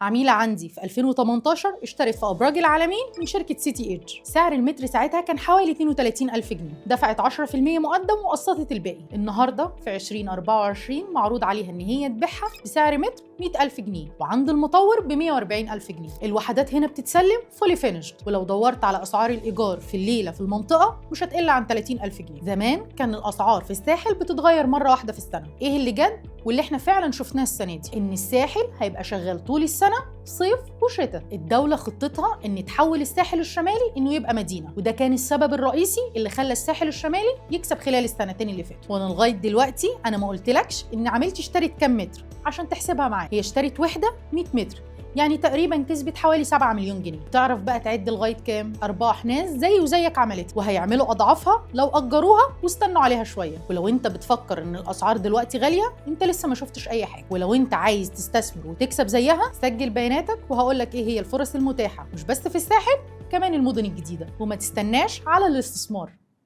عميلة عندي في 2018 اشترت في أبراج العالمين من شركة سيتي ايدج. سعر المتر ساعتها كان حوالي 32,000 جنيه، دفعت 10% مقدم وقسطت الباقي. النهارده في 2024 معروض عليها إن هي تبيعها بسعر متر 100,000 جنيه، وعند المطور ب 140,000 جنيه. الوحدات هنا بتتسلم فولي فينيشد، ولو دورت على أسعار الإيجار في الليلة في المنطقة مش هتقل عن 30,000 جنيه. زمان كان الأسعار في الساحل بتتغير مرة واحدة في السنة. إيه اللي جد واللي احنا فعلا شفناه السنة دي؟ إن الساحل هيبقى شغال طول السنة، صيف وشتاء. الدولة خطتها إن تحول الساحل الشمالي إنه يبقى مدينة، وده كان السبب الرئيسي اللي خلى الساحل الشمالي يكسب خلال السنتين اللي فاتوا. وانا لغاية دلوقتي انا ما قلتلكش إن عملتي اشترت كام متر عشان تحسبها معايا. هي اشترت وحدة 100 متر، يعني تقريبا كسبت حوالي 7 مليون جنيه. تعرف بقى تعد لغايه كام؟ 4 ناس زي وزيك عملت، وهيعملوا اضعافها لو اجروها واستنوا عليها شويه. ولو انت بتفكر ان الاسعار دلوقتي غاليه، انت لسه ما شفتش اي حاجه. ولو انت عايز تستثمر وتكسب زيها، سجل بياناتك وهقول لك ايه هي الفرص المتاحه، مش بس في الساحل، كمان المدن الجديده. وما تستناش على الاستثمار.